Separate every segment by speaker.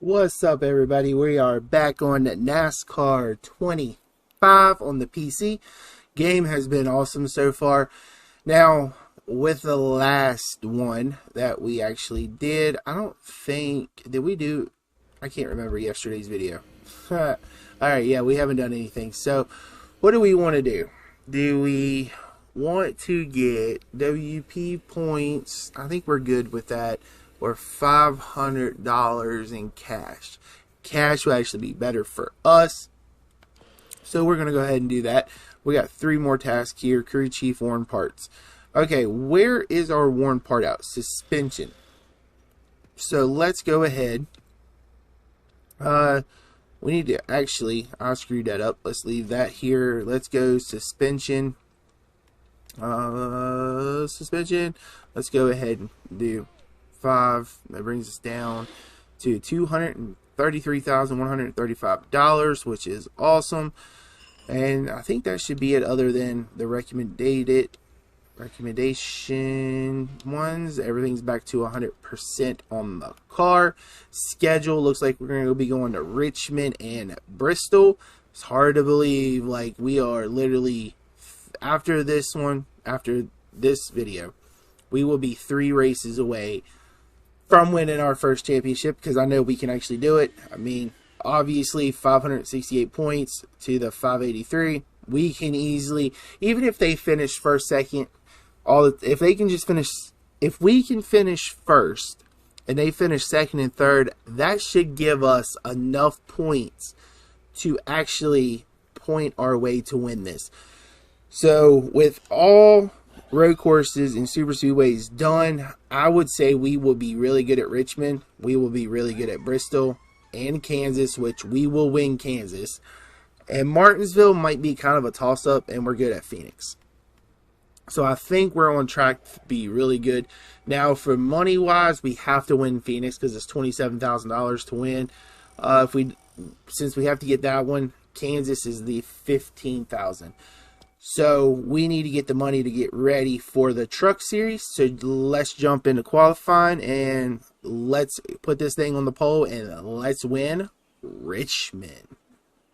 Speaker 1: What's up, everybody? We are back on NASCAR 25 on the PC. Game has been awesome so far. Now, with the last one that we actually did, I don't think, did we do, I can't remember yesterday's video. Alright, yeah, we haven't done anything. So, what do we want to do? Do we want to get WP points? I think we're good with that. Or $500 in cash. Cash will actually be better for us. So we're going to go ahead and do that. We got 3 more tasks here. Crew Chief, worn parts. Okay, where is our worn part out? Suspension. So let's go ahead. We need to actually, I screwed that up. Let's leave that here. Let's go suspension. Suspension. Let's go ahead and do 5. That brings us down to $233,135, which is awesome. And I think that should be it, other than the recommendation ones. Everything's back to 100% on the car. Schedule looks like we're going to be going to Richmond and Bristol. It's hard to believe, like, we are literally, after this one, after this video, we will be 3 races away from winning our first championship, because I know we can actually do it. I mean, obviously 568 points to the 583. We can easily, even if they finish first, second, if they can just finish, if we can finish first and they finish second and third, that should give us enough points to actually point our way to win this. So with all road courses and super speedways done, I would say we will be really good at Richmond. We will be really good at Bristol and Kansas, which we will win Kansas. And Martinsville might be kind of a toss-up, and we're good at Phoenix. So I think we're on track to be really good. Now, for money-wise, we have to win Phoenix because it's $27,000 to win. Since we have to get that one, Kansas is the $15,000. So we need to get the money to get ready for the truck series. So let's jump into qualifying and let's put this thing on the pole and let's win Richmond.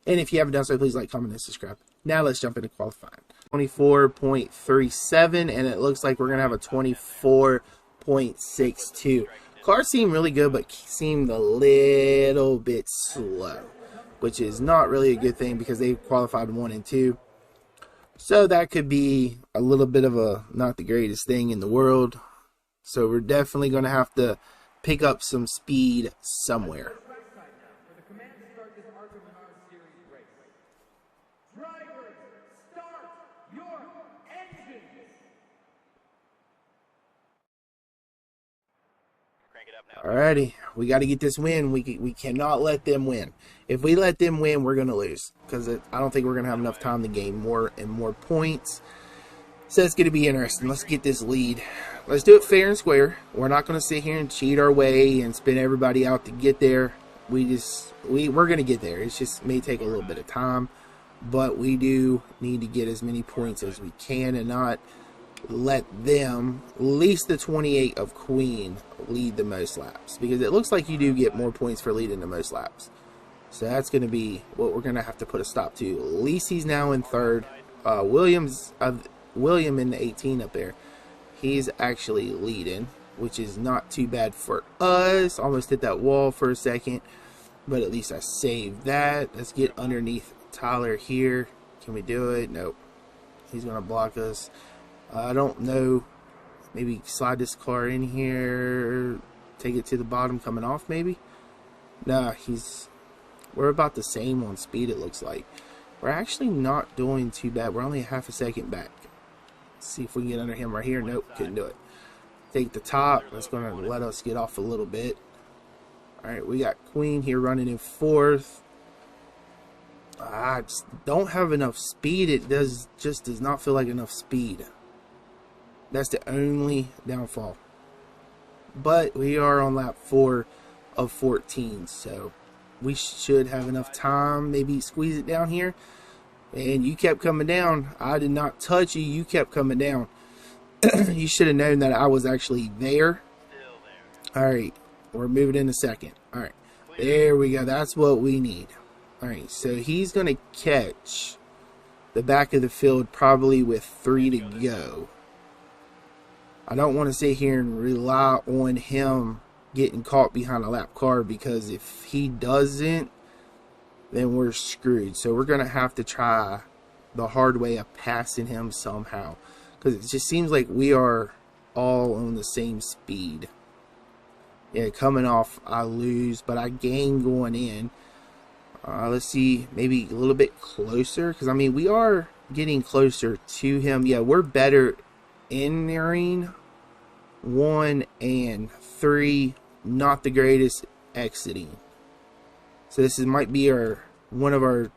Speaker 1: And if you haven't done so, please like, comment, and subscribe. Now let's jump into qualifying. 24.37, and it looks like we're going to have a 24.62. Cars seem really good, but seemed a little bit slow, which is not really a good thing because they qualified 1 and 2. So that could be a little bit of a not the greatest thing in the world. So we're definitely going to have to pick up some speed somewhere. Alrighty, we got to get this win. We cannot let them win. If we let them win, we're going to lose, because I don't think we're going to have enough time to gain more and more points. So it's going to be interesting. Let's get this lead. Let's do it fair and square. We're not going to sit here and cheat our way and spin everybody out to get there. We're going to get there. It just may take a little bit of time, but we do need to get as many points as we can and not let them, at least the 28 of Queen, lead the most laps, because it looks like you do get more points for leading the most laps. So that's going to be what we're going to have to put a stop to. At least he's now in third. William in the 18 up there, he's actually leading, which is not too bad for us. Almost hit that wall for a second, but at least I saved that. Let's get underneath Tyler here. Can we do it? Nope. He's going to block us. I don't know. Maybe slide this car in here. Take it to the bottom coming off, maybe? Nah, we're about the same on speed, it looks like. We're actually not doing too bad. We're only half a second back. Let's see if we can get under him right here. Nope, couldn't do it. Take the top. That's going to let us get off a little bit. Alright, we got Queen here running in 4th. I just don't have enough speed. It just does not feel like enough speed. That's the only downfall. But we are on lap 4 of 14, so we should have enough time. Maybe squeeze it down here. And you kept coming down. I did not touch you. You kept coming down. You should have known that I was actually there. Alright, we're moving in a second. Alright, There we go. That's what we need. All right, so he's going to catch the back of the field probably with 3 to go. I don't want to sit here and rely on him getting caught behind a lap car, because if he doesn't, then we're screwed. So we're going to have to try the hard way of passing him somehow, because it just seems like we are all on the same speed. Yeah, coming off, I lose, but I gain going in. Let's see, maybe a little bit closer, because I mean, we are getting closer to him. Yeah, we're better entering 1 and 3, not the greatest exiting. So this might be one of our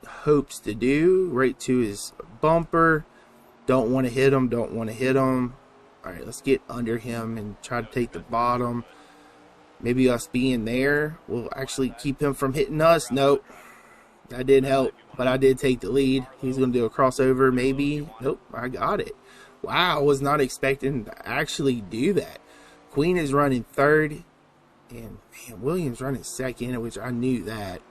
Speaker 1: hopes to do, right to his bumper. Don't want to hit him, don't want to hit him. All right, let's get under him and try to take the bottom. Maybe us being there will actually keep him from hitting us. Nope, that didn't help, but I did take the lead. He's going to do a crossover, maybe. Nope, I got it. Wow, I was not expecting to actually do that. Queen is running 3rd, and man, Williams running 2nd, which I knew that.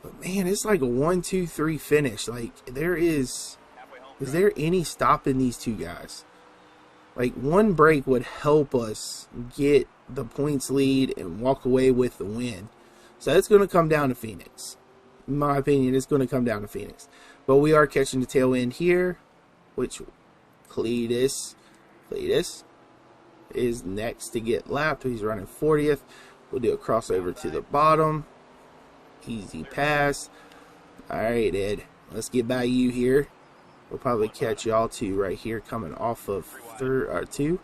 Speaker 1: But man, it's like a 1-2-3 finish. Like, is there any stopping these two guys? Like, one break would help us get the points lead and walk away with the win. So it's going to come down to Phoenix. In my opinion, it's going to come down to Phoenix. But we are catching the tail end here, which Cletus is next to get lapped. He's running 40th. We'll do a crossover to the bottom. Easy pass. All right, Ed. Let's get by you here. We'll probably catch y'all two right here coming off of 2.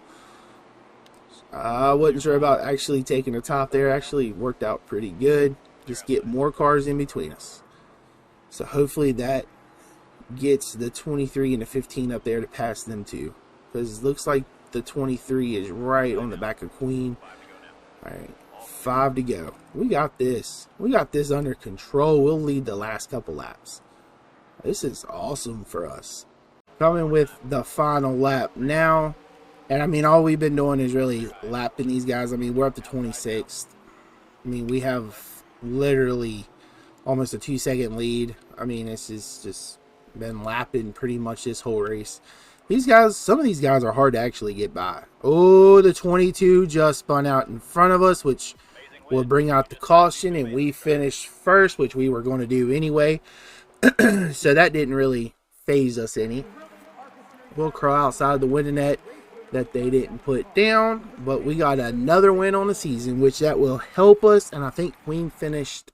Speaker 1: I wasn't sure about actually taking the top there. Actually worked out pretty good. Just get more cars in between us. So hopefully that gets the 23 and the 15 up there to pass them to. Because it looks like the 23 is right on the back of Queen. All right, 5 to go. We got this. We got this under control. We'll lead the last couple laps. This is awesome for us. Coming with the final lap now. And I mean, all we've been doing is really lapping these guys. I mean, we're up to 26th. I mean, we have literally almost a 2-second lead. I mean, this is just been lapping pretty much this whole race. These guys, some of these guys are hard to actually get by. Oh, the 22 just spun out in front of us, which will bring out the caution, and we finished first, which we were going to do anyway. So that didn't really phase us any. We'll crawl outside the winning net that they didn't put down, but we got another win on the season, which that will help us. And I think Queen finished,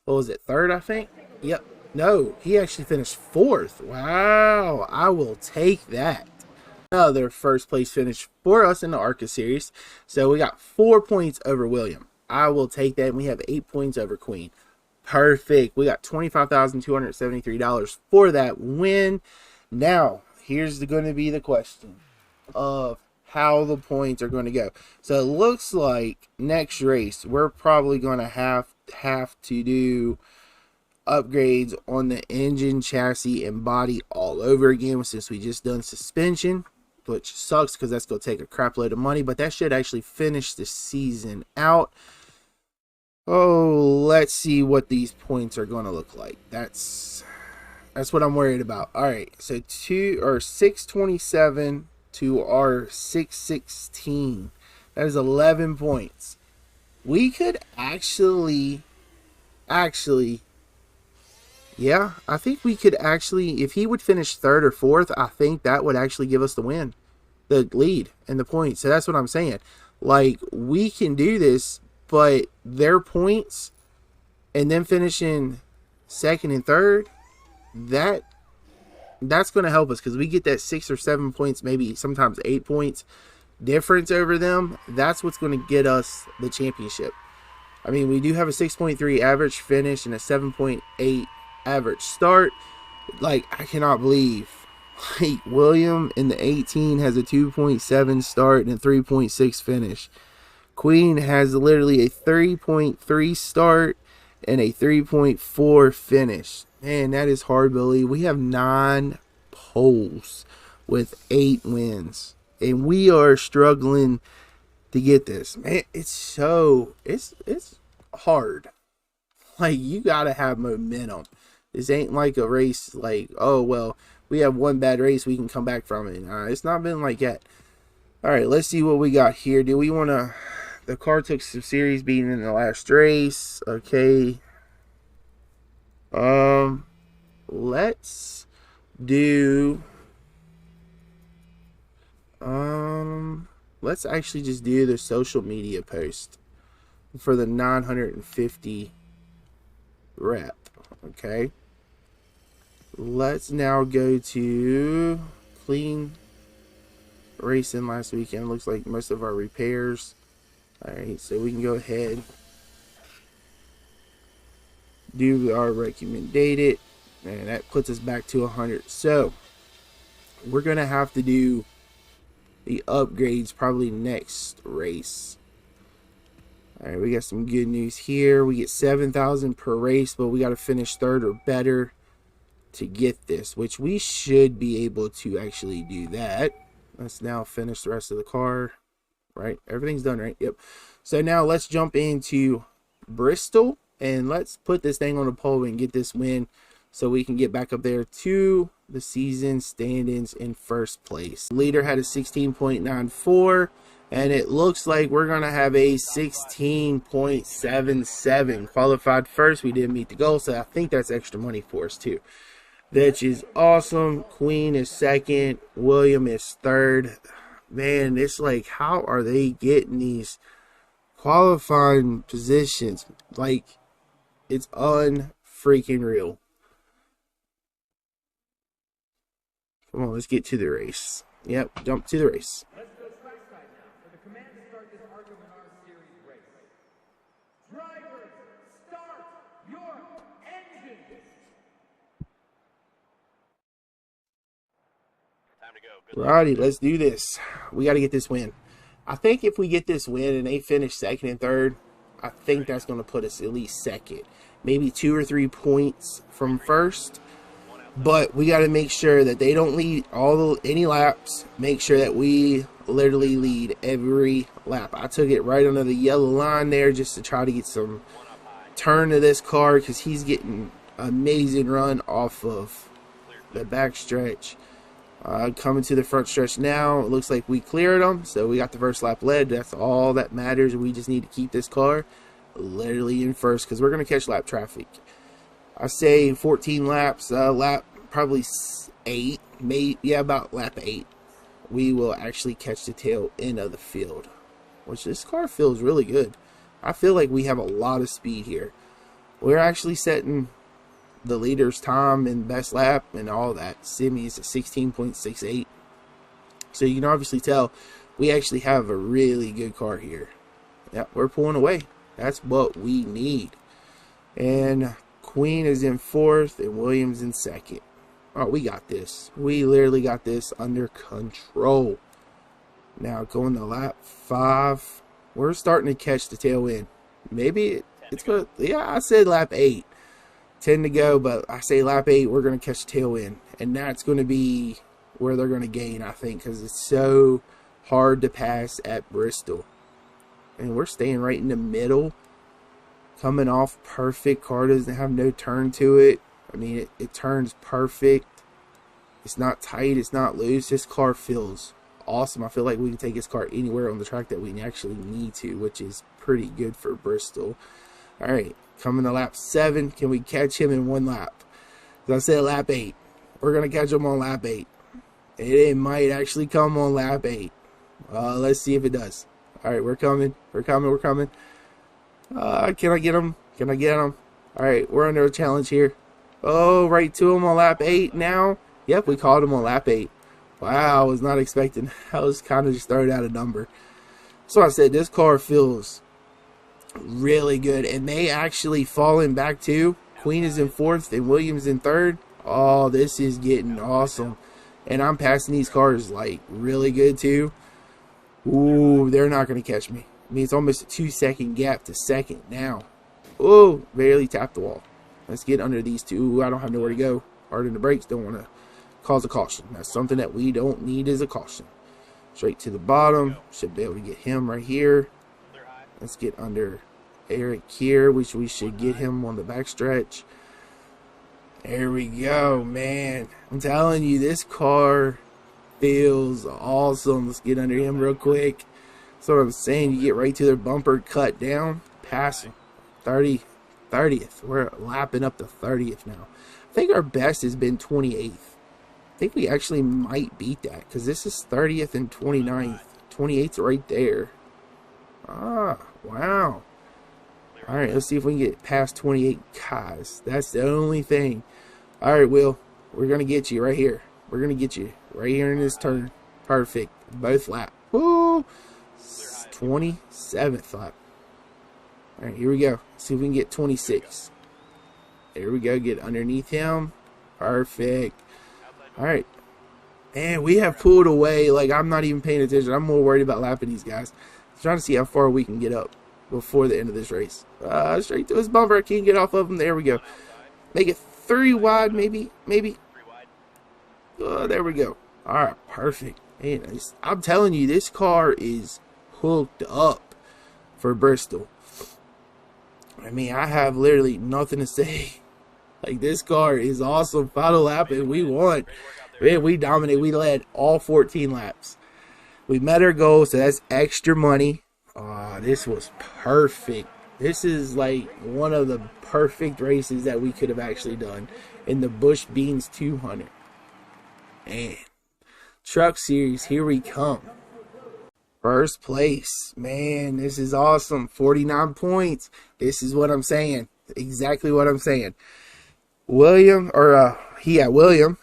Speaker 1: what was it, 3rd, I think? Yep. No, he actually finished 4th. Wow, I will take that. Another first place finish for us in the ARCA series. So we got 4 points over William. I will take that. We have 8 points over Queen. Perfect. We got $25,273 for that win. Now, here's going to be the question of how the points are going to go. So it looks like next race we're probably going to have to do upgrades on the engine, chassis, and body all over again, since we just done suspension, which sucks because that's going to take a crap load of money, but that should actually finish the season out. Oh, let's see what these points are going to look like. That's what I'm worried about. All right, so 627 to our 616. That is 11 points. We could actually, yeah, I think we could actually, if he would finish 3rd or 4th, I think that would actually give us the win, the lead, and the points. So that's what I'm saying. Like, we can do this, but their points and then finishing 2nd and 3rd, that's going to help us, because we get that 6 or 7 points, maybe sometimes 8 points difference over them. That's what's going to get us the championship. I mean, we do have a 6.3 average finish and a 7.8 average start. Like, I cannot believe, like, William in the 18 has a 2.7 start and a 3.6 finish. Queen has literally a 3.3 start and a 3.4 finish. Man, that is hard to believe. We have 9 poles with 8 wins, and we are struggling to get this. Man, it's hard. Like, you gotta have momentum. This ain't like a race like, oh well, we have one bad race, we can come back from it. It's not been like that. All right, let's see what we got here. Do we want to? The car took some serious beating in the last race. Okay. Let's do. Let's actually just do the social media post for the 950 rep. Okay. Let's now go to clean racing last weekend. Looks like most of our repairs. Alright, so we can go ahead, do our recommended, and that puts us back to 100. So we're gonna have to do the upgrades probably next race. Alright, we got some good news here. We get 7,000 per race, but we got to finish third or better to get this, which we should be able to actually do that. Let's now finish the rest of the car. Right, everything's done, right? Yep. So now let's jump into Bristol and let's put this thing on the pole and get this win so we can get back up there to the season standings in first place. Leader had a 16.94 and it looks like we're gonna have a 16.77. Qualified first. We didn't meet the goal, so I think that's extra money for us too. That is awesome. Queen is second, William is third. Man, it's like, how are they getting these qualifying positions? Like, it's unfreaking real. Come on, let's get to the race. Yep, jump to the race.
Speaker 2: Let's go trackside now for the command to start this NASCAR Series race. Drivers, start your engines.
Speaker 1: Righty, let's do this. We got to get this win. I think if we get this win and they finish second and third, I think that's going to put us at least second. Maybe 2 or 3 points from first. But we got to make sure that they don't lead any laps. Make sure that we literally lead every lap. I took it right under the yellow line there just to try to get some turn to this car because he's getting amazing run off of the back stretch. Coming to the front stretch now. It looks like we cleared them, so we got the first lap led. That's all that matters. We just need to keep this car literally in first because we're going to catch lap traffic. I say 14 laps, lap probably 8, maybe, yeah, about lap 8. We will actually catch the tail end of the field, which this car feels really good. I feel like we have a lot of speed here. We're actually setting the leader's time and best lap and all that. Simi is at 16.68. So you can obviously tell we actually have a really good car here. Yeah, we're pulling away. That's what we need. And Queen is in fourth and Williams in second. Oh, we got this. We literally got this under control. Now going to lap 5. We're starting to catch the tail end. Maybe it's going to, yeah, I said lap 8. 10 to go, but I say lap 8, we're going to catch the tail end. And that's going to be where they're going to gain, I think, because it's so hard to pass at Bristol. And we're staying right in the middle. Coming off perfect. Car doesn't have no turn to it. I mean, it turns perfect. It's not tight. It's not loose. This car feels awesome. I feel like we can take this car anywhere on the track that we actually need to, which is pretty good for Bristol. All right. Coming to lap 7. Can we catch him in 1 lap? As I said, lap 8. We're going to catch him on lap 8. And it might actually come on lap 8. Let's see if it does. All right, we're coming. We're coming. We're coming. Can I get him? Can I get him? All right, we're under a challenge here. Oh, right to him on lap 8 now. Yep, we called him on lap 8. Wow, I was not expecting. I was kind of just throwing out a number. So I said, this car feels really good. And they actually falling back too. Queen is in 4th and Williams in 3rd. Oh, this is getting awesome. And I'm passing these cars like really good too. Ooh, they're not going to catch me. I mean, it's almost a 2-second gap to second now. Oh, barely tapped the wall. Let's get under these two. Ooh, I don't have nowhere to go. Hard in the brakes. Don't want to cause a caution. That's something that we don't need is a caution. Straight to the bottom. Should be able to get him right here. Let's get under Eric here, which we should get him on the backstretch. There we go, man. I'm telling you, this car feels awesome. Let's get under him real quick. That's what I'm saying. You get right to their bumper, cut down, pass them. 30th. We're lapping up to 30th now. I think our best has been 28th. I think we actually might beat that because this is 30th and 29th. 28th's right there. Ah, wow. All right, let's see if we can get past 28 guys. That's the only thing. All right, Will, we're going to get you right here. We're going to get you right here in this turn. Perfect. Both lap. Woo! 27th lap. All right, here we go. See if we can get 26. There we go. Get underneath him. Perfect. All right. Man, we have pulled away. Like, I'm not even paying attention. I'm more worried about lapping these guys. I'm trying to see how far we can get up before the end of this race. Straight to his bumper. I can't get off of him. There we go. Make it 3 wide, maybe. Oh, there we go. All right, perfect. Man, I'm telling you, this car is hooked up for Bristol. I mean, I have literally nothing to say. Like, this car is awesome. Final lap, and we won. Man, we dominated. We led all 14 laps. We met our goal, so that's extra money. This was perfect. This is like one of the perfect races that we could have actually done in the Busch Beans 200. Man, Truck Series, here we come. First place. Man, this is awesome. 49 points. This is what I'm saying. Exactly what I'm saying. William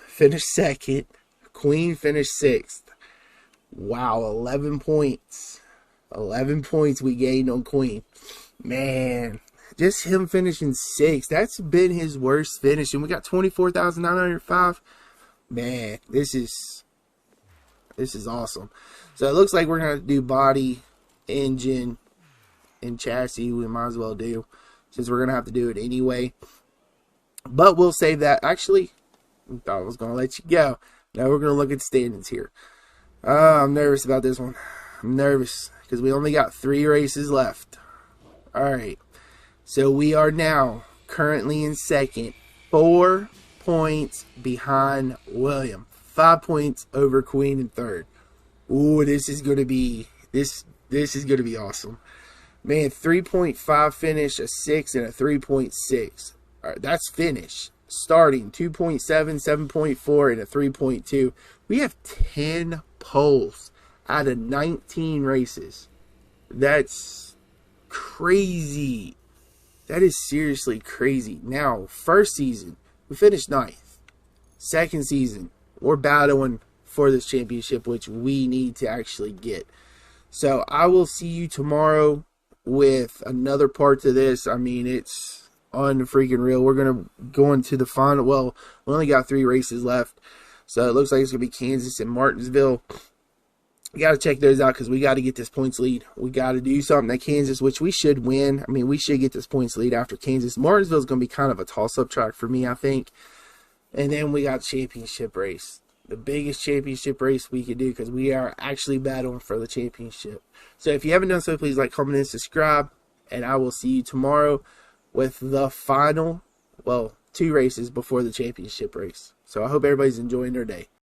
Speaker 1: finished second. Queen finished 6th. Wow, 11 points. 11 points we gained on Queen. Man, just him finishing 6th. That's been his worst finish. And we got 24,905. Man, this is awesome. So it looks like we're going to do body, engine, and chassis. We might as well do, since we're going to have to do it anyway. But we'll save that. Actually, I thought I was going to let you go. Now we're going to look at standings here. I'm nervous about this one. I'm nervous because we only got 3 races left. All right. So we are now currently in second. 4 points behind William. 5 points over Queen in third. Ooh, this is going to be is going to be awesome. Man, 3.5 finish, a 6, and a 3.6. All right, that's finish. Starting 2.7, 7.4, and a 3.2. We have 10 poles out of 19 races. That's crazy. That is seriously crazy. Now, first season, we finished 9th. Second season, we're battling for this championship, which we need to actually get. So I will see you tomorrow with another part to this. I mean, it's unfreaking real. We're going to go into the final. Well, we only got 3 races left. So it looks like it's going to be Kansas and Martinsville. We got to check those out because we got to get this points lead. We got to do something at Kansas, which we should win. I mean, we should get this points lead after Kansas. Martinsville is going to be kind of a toss-up track for me, I think. And then we got championship race. The biggest championship race we could do because we are actually battling for the championship. So if you haven't done so, please like, comment, and subscribe. And I will see you tomorrow with the final, well, 2 races before the championship race. So I hope everybody's enjoying their day.